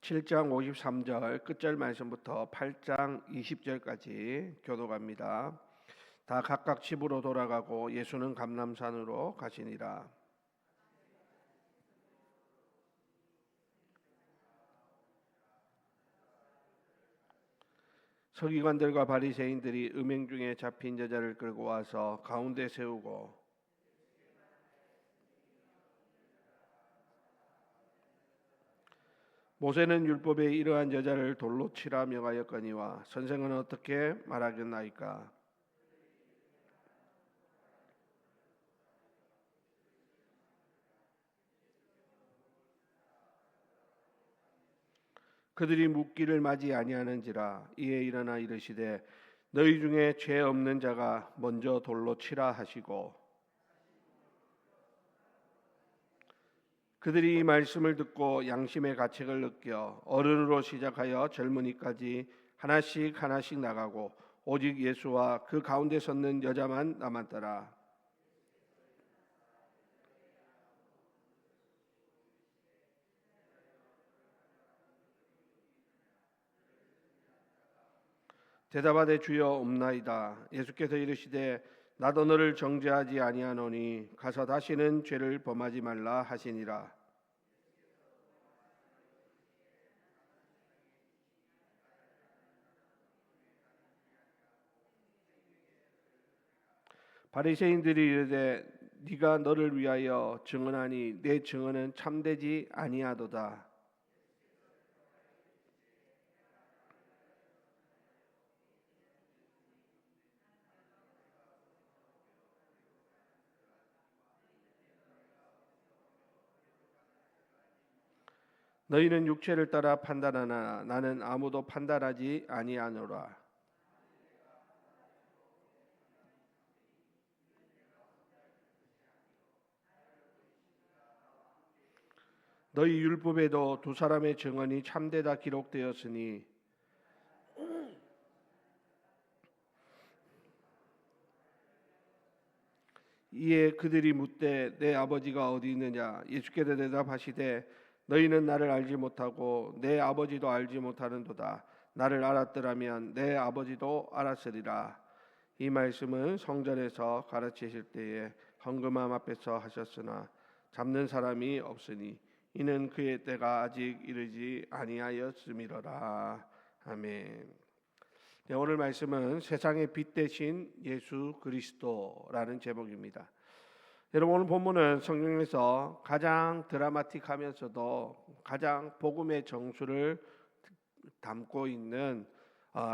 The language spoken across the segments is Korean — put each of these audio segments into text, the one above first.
7장 53절 끝절 말씀부터 8장 20절까지 교독합니다. 다 각각 집으로 돌아가고 예수는 감람산으로 가시니라. 서기관들과 바리새인들이 음행 중에 잡힌 여자를 끌고 와서 가운데 세우고 모세는 율법에 이러한 여자를 돌로 치라 명하였거니와 선생은 어떻게 말하겠나이까? 그들이 묻기를 맞이 아니하는지라. 이에 일어나 이르시되 너희 중에 죄 없는 자가 먼저 돌로 치라 하시고 그들이 이 말씀을 듣고 양심의 가책을 느껴 어른으로 시작하여 젊은이까지 하나씩 하나씩 나가고 오직 예수와 그 가운데 섰는 여자만 남았더라. 대답하되 주여 없나이다. 예수께서 이르시되 나도 너를 정죄하지 아니하노니 가서 다시는 죄를 범하지 말라 하시니라. 바리새인들이 이르되 네가 너를 위하여 증언하니 내 증언은 참되지 아니하도다. 너희는 육체를 따라 판단하나 나는 아무도 판단하지 아니하노라. 너희 율법에도 두 사람의 증언이 참되다 기록되었으니 이에 그들이 묻되 내 아버지가 어디 있느냐? 예수께서 대답하시되 너희는 나를 알지 못하고 내 아버지도 알지 못하는도다. 나를 알았더라면 내 아버지도 알았으리라. 이 말씀은 성전에서 가르치실 때에 헌금함 앞에서 하셨으나 잡는 사람이 없으니 이는 그의 때가 아직 이르지 아니하였음이로라. 아멘. 네, 오늘 말씀은 세상의 빛 대신 예수 그리스도라는 제목입니다. 여러분, 오늘 본문은 성경에서 가장 드라마틱하면서도 가장 복음의 정수를 담고 있는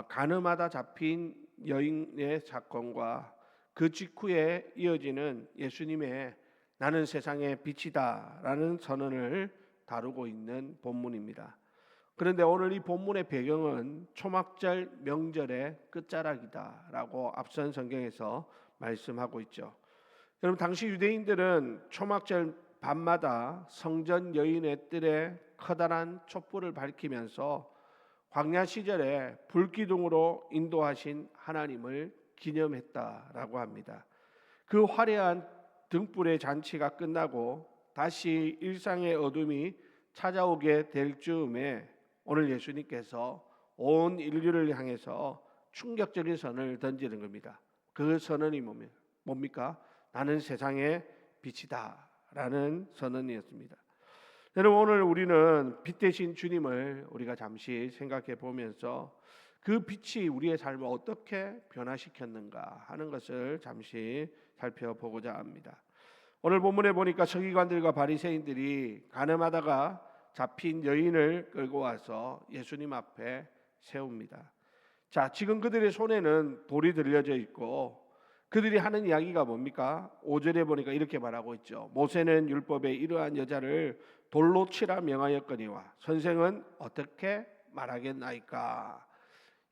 간음하다 잡힌 여인의 사건과 그 직후에 이어지는 예수님의 나는 세상의 빛이다 라는 선언을 다루고 있는 본문입니다. 그런데 오늘 이 본문의 배경은 초막절 명절의 끝자락이다 라고 앞선 성경에서 말씀하고 있죠. 여러분, 당시 유대인들은 초막절 밤마다 성전 여인의 뜰에 커다란 촛불을 밝히면서 광야 시절에 불기둥으로 인도하신 하나님을 기념했다라고 합니다. 그 화려한 등불의 잔치가 끝나고 다시 일상의 어둠이 찾아오게 될 즈음에 오늘 예수님께서 온 인류를 향해서 충격적인 선언을 던지는 겁니다. 그 선언이 뭡니까? 나는 세상의 빛이다 라는 선언이었습니다. 여러분, 오늘 우리는 빛 대신 주님을 우리가 잠시 생각해 보면서 그 빛이 우리의 삶을 어떻게 변화시켰는가 하는 것을 잠시 살펴보고자 합니다. 오늘 본문에 보니까 서기관들과 바리새인들이 간음하다가 잡힌 여인을 끌고 와서 예수님 앞에 세웁니다. 자, 지금 그들의 손에는 돌이 들려져 있고 그들이 하는 이야기가 뭡니까? 5절에 보니까 이렇게 말하고 있죠. 모세는 율법에 이러한 여자를 돌로 치라 명하였거니와 선생은 어떻게 말하겠나이까?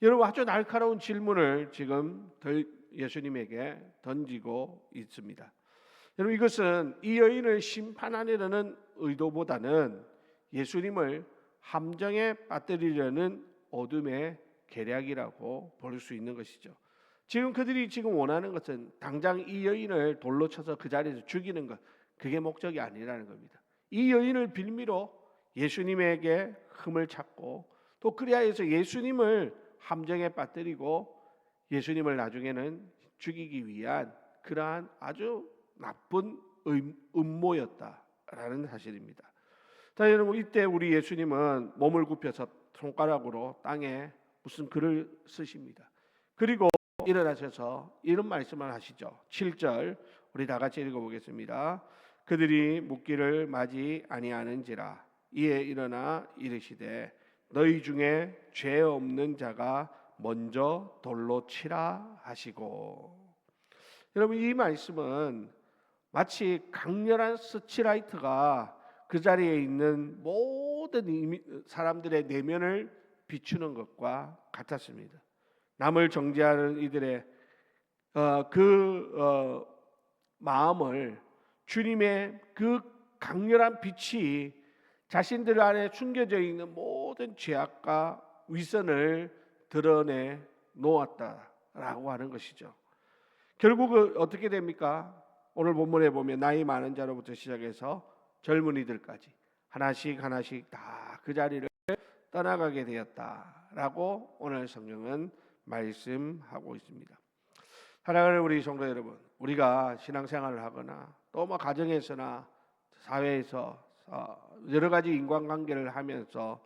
여러분, 아주 날카로운 질문을 지금 예수님에게 던지고 있습니다. 여러분, 이것은 이 여인을 심판하려는 의도보다는 예수님을 함정에 빠뜨리려는 어둠의 계략이라고 볼 수 있는 것이죠. 지금 그들이 원하는 것은 당장 이 여인을 돌로 쳐서 그 자리에서 죽이는 것, 그게 목적이 아니라는 겁니다. 이 여인을 빌미로 예수님에게 흠을 찾고 또 그리하여서 예수님을 함정에 빠뜨리고 예수님을 나중에는 죽이기 위한 그러한 아주 나쁜 음모였다라는 사실입니다. 자, 여러분, 이때 우리 예수님은 몸을 굽혀서 손가락으로 땅에 무슨 글을 쓰십니다. 그리고 일어나셔서 이런 말씀을 하시죠. 7절 우리 다 같이 읽어보겠습니다. 그들이 묻기를 마지 아니하는지라 이에 일어나 이르시되 너희 중에 죄 없는 자가 먼저 돌로 치라 하시고. 여러분, 이 말씀은 마치 강렬한 스치라이트가 그 자리에 있는 모든 사람들의 내면을 비추는 것과 같았습니다. 남을 정죄하는 이들의 마음을 주님의 그 강렬한 빛이 자신들 안에 숨겨져 있는 모든 죄악과 위선을 드러내 놓았다라고 하는 것이죠. 결국은 어떻게 됩니까? 오늘 본문에 보면 나이 많은 자로부터 시작해서 젊은이들까지 하나씩 다 그 자리를 떠나가게 되었다라고 오늘 성경은 말씀하고 있습니다. 사랑하는 우리 성도 여러분, 우리가 신앙생활을 하거나 또 뭐 가정에서나 사회에서 여러 가지 인간관계를 하면서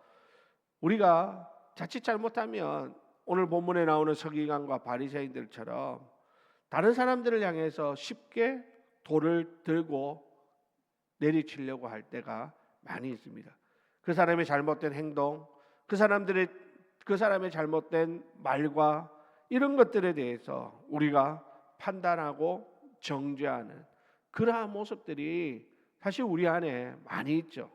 우리가 자칫 잘못하면 오늘 본문에 나오는 서기관과 바리새인들처럼 다른 사람들을 향해서 쉽게 돌을 들고 내리치려고 할 때가 많이 있습니다. 그 사람의 잘못된 행동, 그 사람의 잘못된 말과 이런 것들에 대해서 우리가 판단하고 정죄하는 그러한 모습들이 사실 우리 안에 많이 있죠.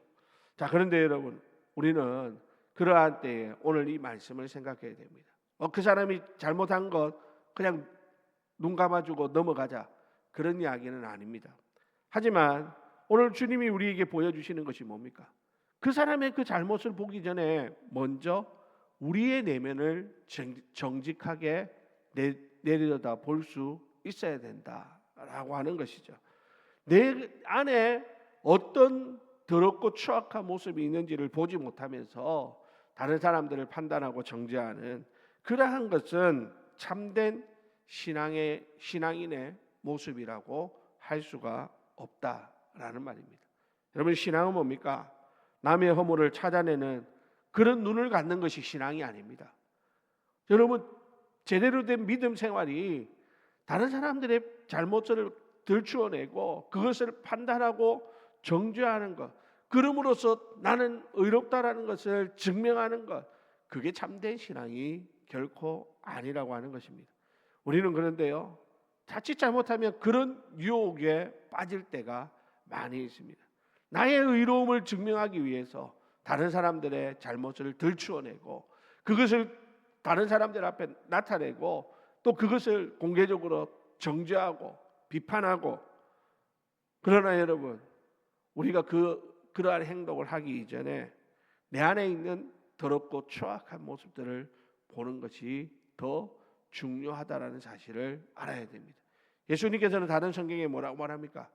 자, 그런데 여러분, 우리는 그러한 때에 오늘 이 말씀을 생각해야 됩니다. 그 사람이 잘못한 것 그냥 눈 감아주고 넘어가자, 그런 이야기는 아닙니다. 하지만 오늘 주님이 우리에게 보여주시는 것이 뭡니까? 그 사람의 그 잘못을 보기 전에 먼저 우리의 내면을 정직하게 내려다 볼 수 있어야 된다라고 하는 것이죠. 내 안에 어떤 더럽고 추악한 모습이 있는지를 보지 못하면서 다른 사람들을 판단하고 정죄하는 그러한 것은 참된 신앙인의 모습이라고 할 수가 없다라는 말입니다. 여러분, 신앙은 뭡니까? 남의 허물을 찾아내는 그런 눈을 갖는 것이 신앙이 아닙니다. 여러분, 제대로 된 믿음 생활이 다른 사람들의 잘못을 들추어내고 그것을 판단하고 정죄하는 것, 그럼으로써 나는 의롭다라는 것을 증명하는 것, 그게 참된 신앙이 결코 아니라고 하는 것입니다. 우리는 그런데요, 자칫 잘못하면 그런 유혹에 빠질 때가 많이 있습니다. 나의 의로움을 증명하기 위해서 다른 사람들의 잘못을 들추어내고 그것을 다른 사람들 앞에 나타내고 또 그것을 공개적으로 정죄하고 비판하고. 그러나 여러분, 우리가 그러한 행동을 하기 이전에 내 안에 있는 더럽고 추악한 모습들을 보는 것이 더 중요하다라는 사실을 알아야 됩니다. 예수님께서는 다른 성경에 뭐라고 말합니까?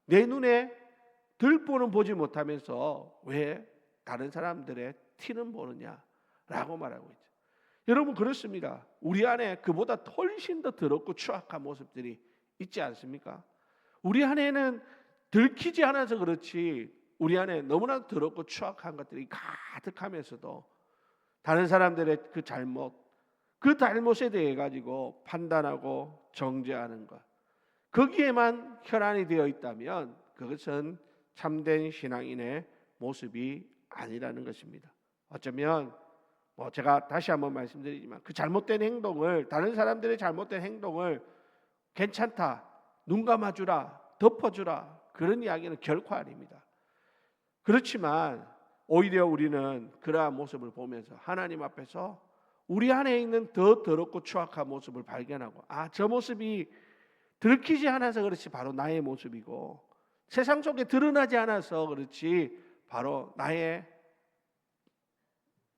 내 눈에 들보는 보지 못하면서 왜 다른 사람들의 티는 보느냐라고 말하고 있죠. 여러분, 그렇습니다. 우리 안에 그보다 훨씬 더 더럽고 추악한 모습들이 있지 않습니까? 우리 안에는 들키지 않아서 그렇지 우리 안에 너무나 더럽고 추악한 것들이 가득하면서도 다른 사람들의 그 잘못에 대해 가지고 판단하고 정죄하는 것, 거기에만 혈안이 되어 있다면 그것은 참된 신앙인의 모습이 아니라는 것입니다. 어쩌면 제가 다시 한번 말씀드리지만 그 잘못된 행동을, 다른 사람들의 잘못된 행동을 괜찮다, 눈 감아주라, 덮어주라, 그런 이야기는 결코 아닙니다. 그렇지만 오히려 우리는 그러한 모습을 보면서 하나님 앞에서 우리 안에 있는 더 더럽고 추악한 모습을 발견하고, 저 모습이 들키지 않아서 그렇지 바로 나의 모습이고 세상 속에 드러나지 않아서 그렇지 바로 나의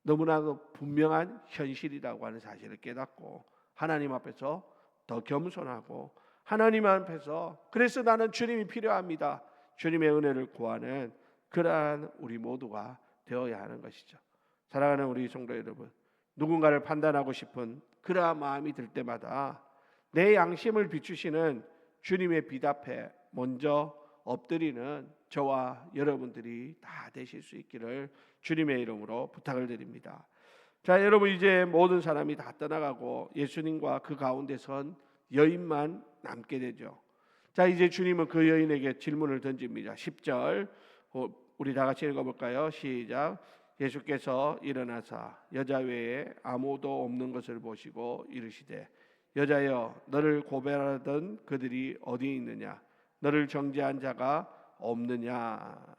너무나도 분명한 현실이라고 하는 사실을 깨닫고 하나님 앞에서 더 겸손하고 하나님 앞에서 그래서 나는 주님이 필요합니다, 주님의 은혜를 구하는 그러한 우리 모두가 되어야 하는 것이죠. 사랑하는 우리 성도 여러분, 누군가를 판단하고 싶은 그러한 마음이 들 때마다 내 양심을 비추시는 주님의 빛 앞에 먼저 엎드리는 저와 여러분들이 다 되실 수 있기를 주님의 이름으로 부탁을 드립니다. 자, 여러분, 이제 모든 사람이 다 떠나가고 예수님과 그 가운데 선 여인만 남게 되죠. 자, 이제 주님은 그 여인에게 질문을 던집니다. 10절 우리 다 같이 읽어볼까요? 시작. 예수께서 일어나사 여자 외에 아무도 없는 것을 보시고 이르시되 여자여, 너를 고발하던 그들이 어디 있느냐? 너를 정죄한 자가 없느냐?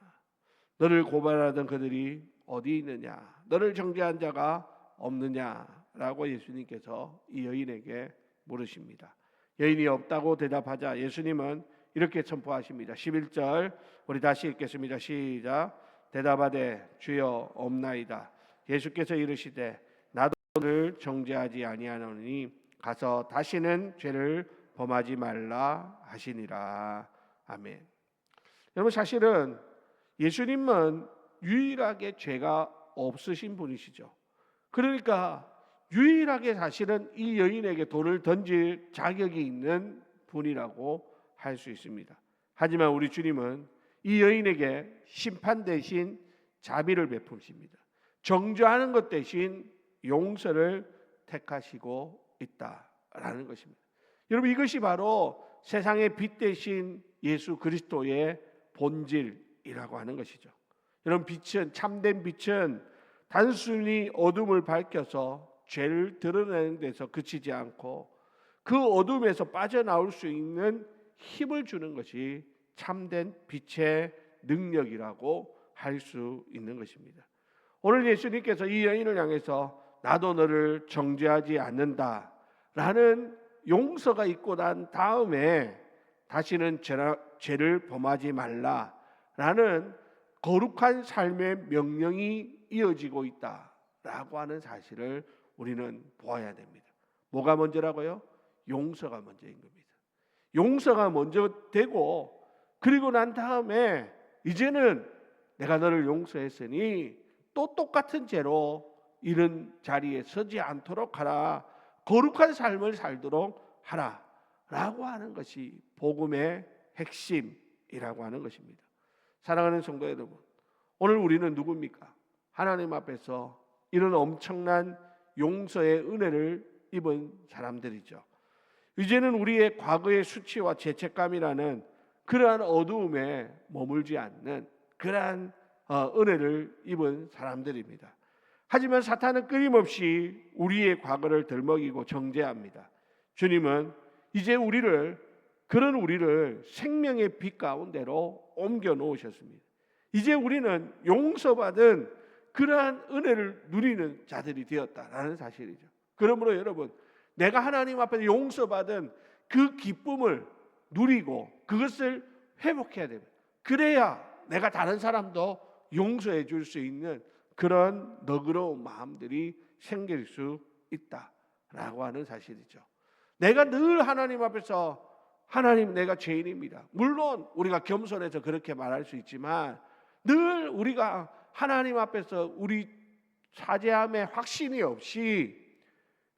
너를 고발하던 그들이 어디 있느냐? 너를 정죄한 자가 없느냐라고 예수님께서 이 여인에게 물으십니다. 여인이 없다고 대답하자 예수님은 이렇게 선포하십니다. 11절 우리 다시 읽겠습니다. 시작. 대답하되 주여 없나이다. 예수께서 이르시되 나도 너를 정죄하지 아니하노니 가서 다시는 죄를 범하지 말라 하시니라. 아멘. 여러분, 사실은 예수님은 유일하게 죄가 없으신 분이시죠. 그러니까 유일하게 사실은 이 여인에게 돌을 던질 자격이 있는 분이라고 할 수 있습니다. 하지만 우리 주님은 이 여인에게 심판 대신 자비를 베푸십니다. 정죄하는 것 대신 용서를 택하시고 있다라는 것입니다. 여러분, 이것이 바로 세상의 빛 대신 예수 그리스도의 본질이라고 하는 것이죠. 여러분, 빛은, 참된 빛은 단순히 어둠을 밝혀서 죄를 드러내는 데서 그치지 않고 그 어둠에서 빠져나올 수 있는 힘을 주는 것이 참된 빛의 능력이라고 할 수 있는 것입니다. 오늘 예수님께서 이 여인을 향해서 나도 너를 정죄하지 않는다 라는 용서가 있고 난 다음에 다시는 죄를 범하지 말라 라는 거룩한 삶의 명령이 이어지고 있다라고 하는 사실을 우리는 보아야 됩니다. 뭐가 먼저라고요? 용서가 먼저인 겁니다. 용서가 먼저 되고, 그리고 난 다음에 이제는 내가 너를 용서했으니 또 똑같은 죄로 이런 자리에 서지 않도록 하라, 거룩한 삶을 살도록 하라 라고 하는 것이 복음의 핵심이라고 하는 것입니다. 사랑하는 성도 여러분, 오늘 우리는 누굽니까? 하나님 앞에서 이런 엄청난 용서의 은혜를 입은 사람들이죠. 이제는 우리의 과거의 수치와 죄책감이라는 그러한 어두움에 머물지 않는 그러한 은혜를 입은 사람들입니다. 하지만 사탄은 끊임없이 우리의 과거를 들먹이고 정죄합니다. 주님은 이제 그런 우리를 생명의 빛 가운데로 옮겨 놓으셨습니다. 이제 우리는 용서받은 그러한 은혜를 누리는 자들이 되었다라는 사실이죠. 그러므로 여러분, 내가 하나님 앞에서 용서받은 그 기쁨을 누리고 그것을 회복해야 됩니다. 그래야 내가 다른 사람도 용서해 줄 수 있는 그런 너그러운 마음들이 생길 수 있다라고 하는 사실이죠. 내가 늘 하나님 앞에서 하나님, 내가 죄인입니다. 물론 우리가 겸손해서 그렇게 말할 수 있지만 늘 우리가 하나님 앞에서 우리 사죄함의 확신이 없이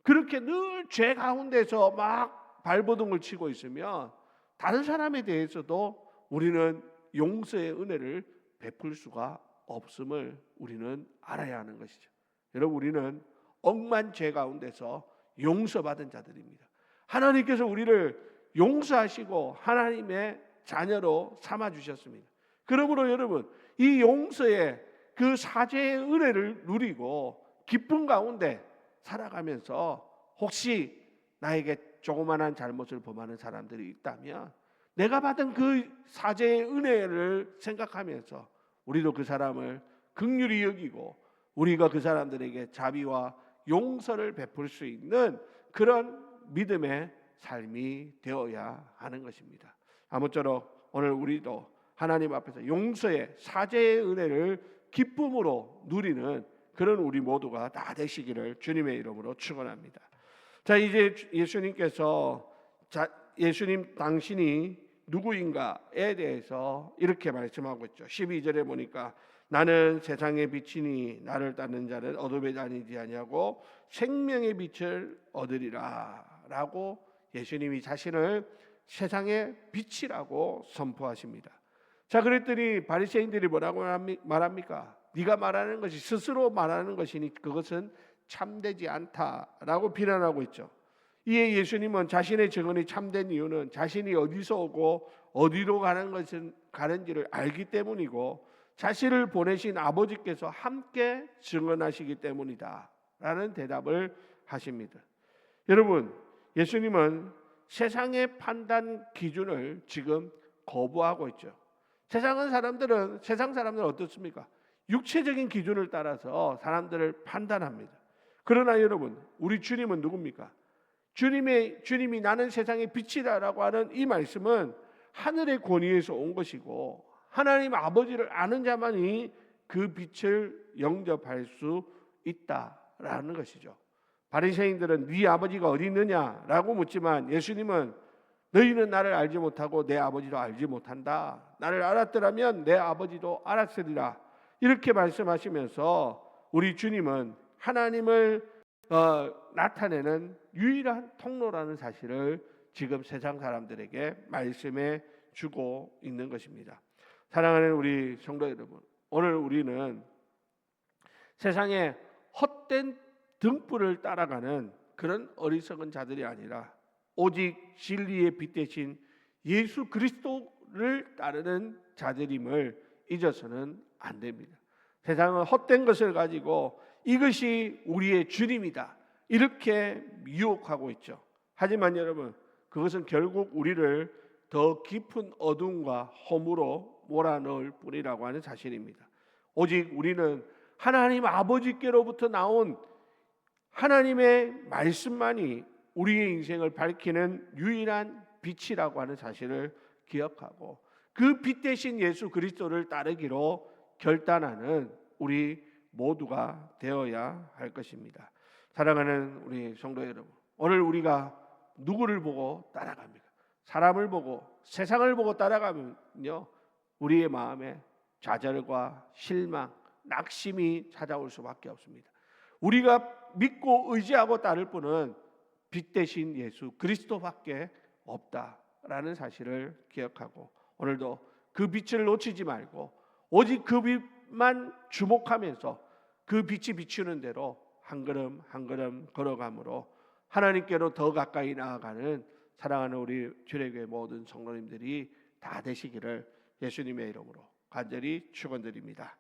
그렇게 늘 죄 가운데서 막 발버둥을 치고 있으면 다른 사람에 대해서도 우리는 용서의 은혜를 베풀 수가 없음을 우리는 알아야 하는 것이죠. 여러분, 우리는 억만 죄 가운데서 용서받은 자들입니다. 하나님께서 우리를 용서하시고 하나님의 자녀로 삼아주셨습니다. 그러므로 여러분, 이 용서의 그 사죄의 은혜를 누리고 기쁨 가운데 살아가면서 혹시 나에게 조그만한 잘못을 범하는 사람들이 있다면 내가 받은 그 사죄의 은혜를 생각하면서 우리도 그 사람을 긍휼히 여기고 우리가 그 사람들에게 자비와 용서를 베풀 수 있는 그런 믿음의 삶이 되어야 하는 것입니다. 아무쪼록 오늘 우리도 하나님 앞에서 용서의 사죄의 은혜를 기쁨으로 누리는 그런 우리 모두가 다 되시기를 주님의 이름으로 축원합니다. 자, 이제 예수님께서 예수님 당신이 누구인가에 대해서 이렇게 말씀하고 있죠. 12절에 보니까 나는 세상의 빛이니 나를 따르는 자는 어둠에 다니지 아니하고 생명의 빛을 얻으리라라고 예수님이 자신을 세상의 빛이라고 선포하십니다. 자, 그랬더니 바리새인들이 뭐라고 말합니까? 네가 말하는 것이 스스로 말하는 것이니 그것은 참되지 않다라고 비난하고 있죠. 이에 예수님은 자신의 증언이 참된 이유는 자신이 어디서 오고 어디로 가는지를 알기 때문이고 자신을 보내신 아버지께서 함께 증언하시기 때문이다라는 대답을 하십니다. 여러분, 예수님은 세상의 판단 기준을 지금 거부하고 있죠. 세상 사람들은 어떻습니까? 육체적인 기준을 따라서 사람들을 판단합니다. 그러나 여러분, 우리 주님은 누굽니까? 주님이 나는 세상의 빛이다라고 하는 이 말씀은 하늘의 권위에서 온 것이고 하나님 아버지를 아는 자만이 그 빛을 영접할 수 있다라는 것이죠. 바리새인들은 네 아버지가 어디 있느냐라고 묻지만 예수님은 너희는 나를 알지 못하고 내 아버지도 알지 못한다. 나를 알았더라면 내 아버지도 알았으리라. 이렇게 말씀하시면서 우리 주님은 하나님을 나타내는 유일한 통로라는 사실을 지금 세상 사람들에게 말씀해 주고 있는 것입니다. 사랑하는 우리 성도 여러분, 오늘 우리는 세상의 헛된 등불을 따라가는 그런 어리석은 자들이 아니라 오직 진리의 빛 대신 예수 그리스도를 따르는 자들임을 잊어서는 안 됩니다. 세상은 헛된 것을 가지고 이것이 우리의 주님이다 이렇게 유혹하고 있죠. 하지만 여러분, 그것은 결국 우리를 더 깊은 어둠과 허무로 몰아넣을 뿐이라고 하는 사실입니다. 오직 우리는 하나님 아버지께로부터 나온 하나님의 말씀만이 우리의 인생을 밝히는 유일한 빛이라고 하는 사실을 기억하고 그 빛 대신 예수 그리스도를 따르기로 결단하는 우리 모두가 되어야 할 것입니다. 사랑하는 우리 성도 여러분, 오늘 우리가 누구를 보고 따라갑니까? 사람을 보고 세상을 보고 따라가면요, 우리의 마음에 좌절과 실망, 낙심이 찾아올 수밖에 없습니다. 우리가 믿고 의지하고 따를 분은 빛 대신 예수 그리스도밖에 없다라는 사실을 기억하고 오늘도 그 빛을 놓치지 말고 오직 그 빛만 주목하면서 그 빛이 비추는 대로 한 걸음 한 걸음 걸어감으로 하나님께로 더 가까이 나아가는 사랑하는 우리 주례교회 모든 성도님들이 다 되시기를 예수님의 이름으로 간절히 축원드립니다.